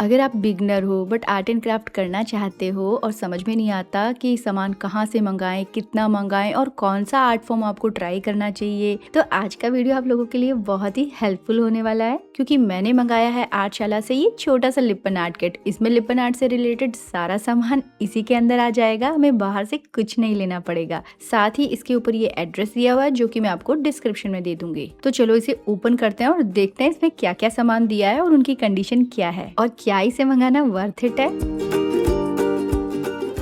अगर आप बिगनर हो बट आर्ट एंड क्राफ्ट करना चाहते हो और समझ में नहीं आता कि सामान कहाँ से मंगाएं, कितना मंगाएं और कौन सा आर्ट फॉर्म आपको ट्राई करना चाहिए, तो आज का वीडियो आप लोगों के लिए बहुत ही हेल्पफुल होने वाला है। क्योंकि मैंने मंगाया है आर्टशाला से ये छोटा सा लिपन आर्ट किट। इसमें लिपन आर्ट से रिलेटेड सारा सामान इसी के अंदर आ जाएगा, हमें बाहर से कुछ नहीं लेना पड़ेगा। साथ ही इसके ऊपर ये एड्रेस दिया हुआ है जो कि मैं आपको डिस्क्रिप्शन में दे दूंगी। तो चलो इसे ओपन करते हैं और देखते हैं इसमें क्या क्या सामान दिया है और उनकी कंडीशन क्या है और क्या इसे मंगाना वर्थ इट है।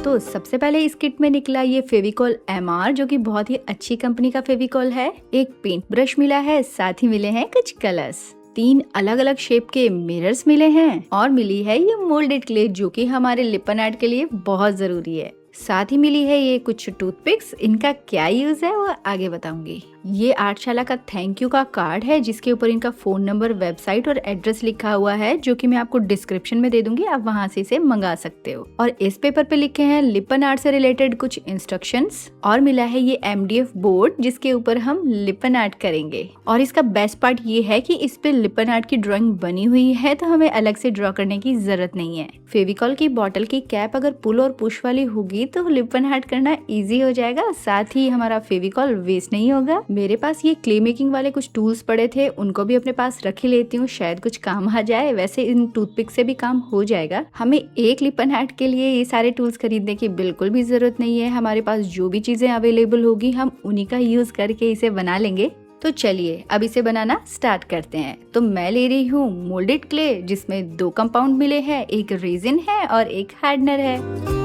तो सबसे पहले इस किट में निकला ये फेविकॉल MR जो कि बहुत ही अच्छी कंपनी का फेविकॉल है। एक पेंट ब्रश मिला है, साथ ही मिले हैं कुछ कलर्स। 3 अलग अलग शेप के मिरर्स मिले हैं और मिली है ये मोल्डेड क्ले जो कि हमारे लिपन आर्ट के लिए बहुत जरूरी है। साथ ही मिली है ये कुछ टूथपिक्स, इनका क्या यूज है वो आगे बताऊंगी। ये आर्टशाला का थैंक यू का कार्ड है जिसके ऊपर इनका फोन नंबर, वेबसाइट और एड्रेस लिखा हुआ है जो कि मैं आपको डिस्क्रिप्शन में दे दूंगी, आप वहां से इसे मंगा सकते हो। और इस पेपर पे लिखे हैं लिपन आर्ट से रिलेटेड कुछ इंस्ट्रक्शंस और मिला है ये MDF बोर्ड जिसके ऊपर हम लिपन आर्ट करेंगे। और इसका बेस्ट पार्ट ये है कि इस पे लिपन आर्ट की ड्राइंग बनी हुई है तो हमें अलग से ड्रॉ करने की जरूरत नहीं है। फेविकॉल की बॉटल की कैप अगर पुल और पुश वाली होगी तो लिपन आर्ट करना इजी हो जाएगा, साथ ही हमारा फेविकॉल वेस्ट नहीं होगा। मेरे पास ये क्ले मेकिंग वाले कुछ टूल्स पड़े थे, उनको भी अपने पास रख ही लेती हूँ, शायद कुछ काम आ जाए। वैसे इन टूथपिक से भी काम हो जाएगा। हमें एक लिपन आर्ट के लिए ये सारे टूल्स खरीदने की बिल्कुल भी जरूरत नहीं है। हमारे पास जो भी चीजें अवेलेबल होगी हम उन्हीं का यूज करके इसे बना लेंगे। तो चलिए अब इसे बनाना स्टार्ट करते हैं। तो मैं ले रही हूँ मोल्डेड क्ले जिसमें 2 कंपाउंड मिले हैं, एक रेजिन है और एक हार्डनर है।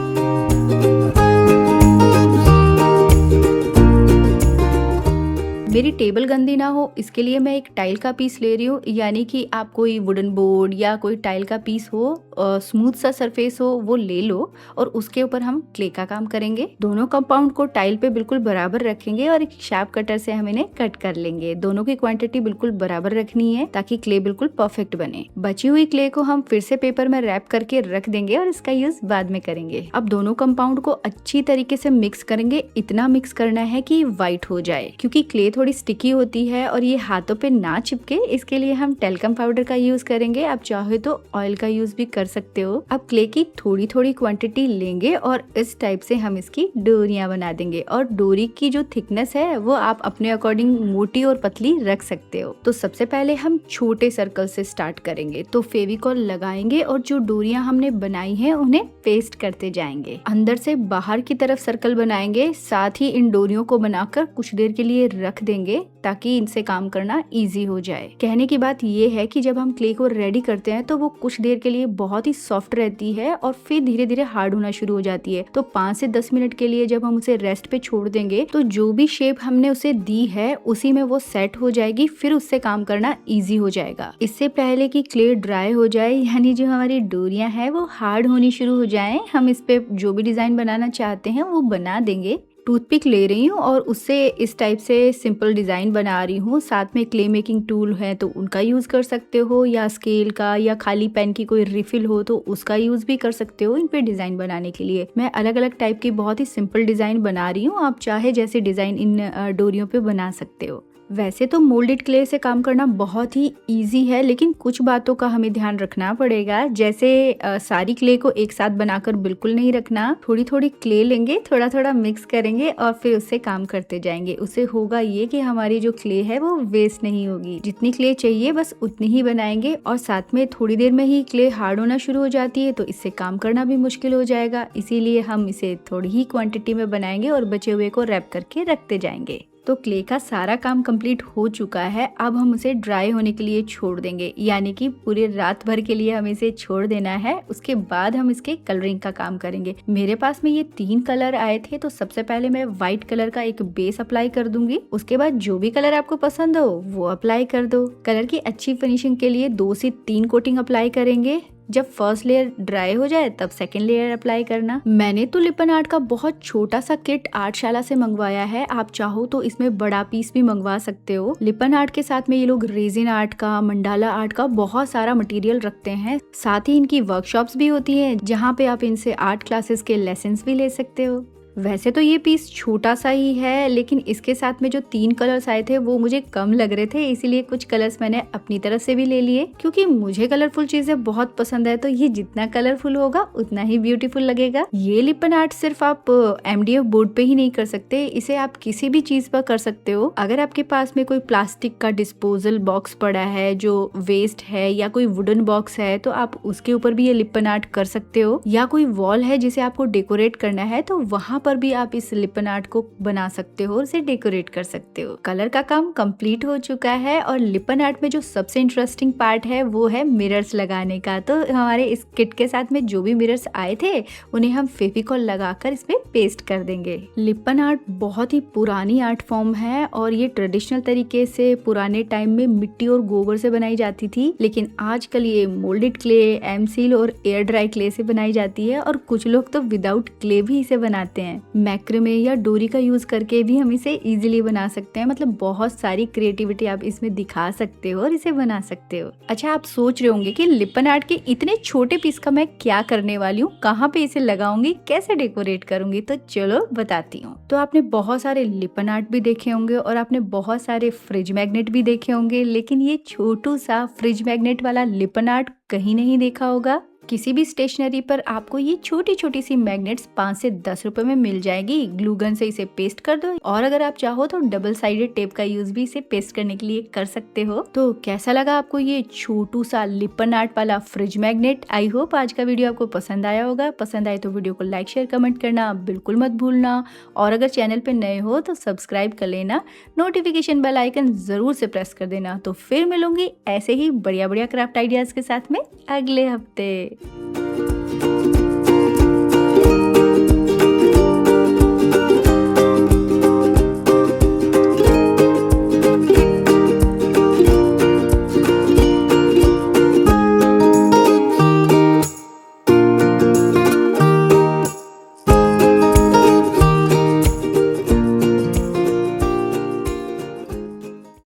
मेरी टेबल गंदी ना हो इसके लिए मैं एक टाइल का पीस ले रही हूँ, यानी कि आप कोई वुडन बोर्ड या कोई टाइल का पीस हो, स्मूथ सा सरफेस हो वो ले लो और उसके ऊपर हम क्ले का काम करेंगे। दोनों कंपाउंड को टाइल पे बिल्कुल बराबर रखेंगे और एक शार्प कटर से हम इन्हें कट कर लेंगे। दोनों की क्वांटिटी बिल्कुल बराबर रखनी है ताकि क्ले बिल्कुल परफेक्ट बने। बची हुई क्ले को हम फिर से पेपर में रैप करके रख देंगे और इसका यूज बाद में करेंगे। अब दोनों कंपाउंड को अच्छी तरीके से मिक्स करेंगे, इतना मिक्स करना है कि व्हाइट हो जाए। क्योंकि क्ले थोड़ी स्टिकी होती है और ये हाथों पे ना चिपके, इसके लिए हम टेल्कम पाउडर का यूज करेंगे। आप चाहे तो ऑयल का यूज भी कर सकते हो। अब क्ले की थोड़ी थोड़ी क्वांटिटी लेंगे और इस टाइप से हम इसकी डोरियां बना देंगे। और डोरी की जो थिकनेस है वो आप अपने अकॉर्डिंग मोटी और पतली रख सकते हो। तो सबसे पहले हम छोटे सर्कल से स्टार्ट करेंगे। तो फेविकॉल लगाएंगे और जो डोरियां हमने बनाई है उन्हें पेस्ट करते जाएंगे। अंदर से बाहर की तरफ सर्कल बनाएंगे, साथ ही इन डोरियों को बनाकर कुछ देर के लिए रख देंगे ताकि इनसे काम करना इजी हो जाए। कहने की बात ये है कि जब हम क्ले को रेडी करते हैं तो वो कुछ देर के लिए बहुत ही सॉफ्ट रहती है और फिर धीरे धीरे हार्ड होना शुरू हो जाती है। तो 5 से 10 मिनट के लिए जब हम उसे रेस्ट पे छोड़ देंगे तो जो भी शेप हमने उसे दी है उसी में वो सेट हो जाएगी, फिर उससे काम करना इजी हो जाएगा। इससे पहले कि क्ले ड्राई हो जाए, यानी जो हमारी डोरियां हैं वो हार्ड होनी शुरू हो जाए, हम इस पे जो भी डिजाइन बनाना चाहते हैं वो बना देंगे। टूथपिक ले रही हूँ और उससे इस टाइप से सिंपल डिजाइन बना रही हूँ। साथ में क्ले मेकिंग टूल है तो उनका यूज कर सकते हो, या स्केल का या खाली पेन की कोई रिफिल हो तो उसका यूज भी कर सकते हो इन पे डिजाइन बनाने के लिए। मैं अलग अलग टाइप की बहुत ही सिंपल डिजाइन बना रही हूँ, आप चाहे जैसे डिजाइन इन डोरियों पे बना सकते हो। वैसे तो मोल्डेड क्ले से काम करना बहुत ही इजी है, लेकिन कुछ बातों का हमें ध्यान रखना पड़ेगा। जैसे सारी क्ले को एक साथ बनाकर बिल्कुल नहीं रखना। थोड़ी थोड़ी क्ले लेंगे, थोड़ा थोड़ा मिक्स करेंगे और फिर उससे काम करते जाएंगे। उससे होगा ये कि हमारी जो क्ले है वो वेस्ट नहीं होगी। जितनी क्ले चाहिए बस उतनी ही बनाएंगे। और साथ में थोड़ी देर में ही क्ले हार्ड होना शुरू हो जाती है तो इससे काम करना भी मुश्किल हो जाएगा, इसीलिए हम इसे थोड़ी ही क्वांटिटी में बनाएंगे और बचे हुए को रैप करके रखते जाएंगे। तो क्ले का सारा काम कंप्लीट हो चुका है। अब हम उसे ड्राई होने के लिए छोड़ देंगे, यानी कि पूरे रात भर के लिए हमें इसे छोड़ देना है। उसके बाद हम इसके कलरिंग का काम करेंगे। मेरे पास में ये 3 कलर आए थे, तो सबसे पहले मैं व्हाइट कलर का एक बेस अप्लाई कर दूंगी। उसके बाद जो भी कलर आपको पसंद हो वो अप्लाई कर दो। कलर की अच्छी फिनिशिंग के लिए 2 से 3 कोटिंग अप्लाई करेंगे। जब फर्स्ट लेयर ड्राई हो जाए तब सेकंड लेयर अप्लाई करना। मैंने तो लिपन आर्ट का बहुत छोटा सा किट आर्टशाला से मंगवाया है, आप चाहो तो इसमें बड़ा पीस भी मंगवा सकते हो। लिपन आर्ट के साथ में ये लोग रेजिन आर्ट का, मंडाला आर्ट का बहुत सारा मटेरियल रखते हैं। साथ ही इनकी वर्कशॉप्स भी होती हैं जहाँ पे आप इनसे आर्ट क्लासेस के लेसन्स भी ले सकते हो। वैसे तो ये पीस छोटा सा ही है, लेकिन इसके साथ में जो 3 कलर्स आए थे वो मुझे कम लग रहे थे, इसीलिए कुछ कलर्स मैंने अपनी तरफ से भी ले लिए। क्योंकि मुझे कलरफुल चीजें बहुत पसंद है, तो ये जितना कलरफुल होगा उतना ही ब्यूटीफुल लगेगा। ये लिपन आर्ट सिर्फ आप MDF बोर्ड पे ही नहीं कर सकते, इसे आप किसी भी चीज पर कर सकते हो। अगर आपके पास में कोई प्लास्टिक का डिस्पोजल बॉक्स पड़ा है जो वेस्ट है, या कोई वुडन बॉक्स है, तो आप उसके ऊपर भी ये लिपन आर्ट कर सकते हो। या कोई वॉल है जिसे आपको डेकोरेट करना है, तो वहां पर भी आप इस लिपन आर्ट को बना सकते हो और इसे डेकोरेट कर सकते हो। कलर का काम कंप्लीट हो चुका है, और लिपन आर्ट में जो सबसे इंटरेस्टिंग पार्ट है वो है मिरर्स लगाने का। तो हमारे इस किट के साथ में जो भी मिरर्स आए थे उन्हें हम फेविकॉल लगाकर इसमें पेस्ट कर देंगे। लिपन आर्ट बहुत ही पुरानी आर्ट फॉर्म है, और ये ट्रेडिशनल तरीके से पुराने टाइम में मिट्टी और गोबर से बनाई जाती थी, लेकिन आजकल ये मोल्डेड क्ले, एमसील और एयर ड्राई क्ले से बनाई जाती है। और कुछ लोग तो विदाउट क्ले भी इसे बनाते हैं। मैक्रेमे या डोरी का यूज करके भी हम इसे इजीली बना सकते हैं। मतलब बहुत सारी क्रिएटिविटी आप इसमें दिखा सकते हो और इसे बना सकते हो। अच्छा, आप सोच रहे होंगे कि लिपन आर्ट के इतने छोटे पीस का मैं क्या करने वाली हूँ, कहाँ पे इसे लगाऊंगी, कैसे डेकोरेट करूंगी? तो चलो बताती हूँ। तो आपने बहुत सारे लिपन आर्ट भी देखे होंगे और आपने बहुत सारे फ्रिज मैग्नेट भी देखे होंगे, लेकिन ये छोटू सा फ्रिज मैग्नेट वाला लिपन आर्ट कहीं नहीं देखा होगा। किसी भी स्टेशनरी पर आपको ये छोटी छोटी सी मैग्नेट्स 5 से 10 रुपए में मिल जाएगी। ग्लू गन से इसे पेस्ट कर दो, और अगर आप चाहो तो डबल साइडेड टेप का यूज भी इसे पेस्ट करने के लिए कर सकते हो। तो कैसा लगा आपको ये छोटू सा लिपन आर्ट वाला फ्रिज मैग्नेट? आई होप आज का वीडियो आपको पसंद आया होगा। पसंद आए तो वीडियो को लाइक, शेयर, कमेंट करना बिल्कुल मत भूलना, और अगर चैनल पे नए हो तो सब्सक्राइब कर लेना, नोटिफिकेशन बेल आइकन जरूर से प्रेस कर देना। तो फिर मिलूंगी ऐसे ही बढ़िया बढ़िया क्राफ्ट आइडियाज के साथ में अगले हफ्ते।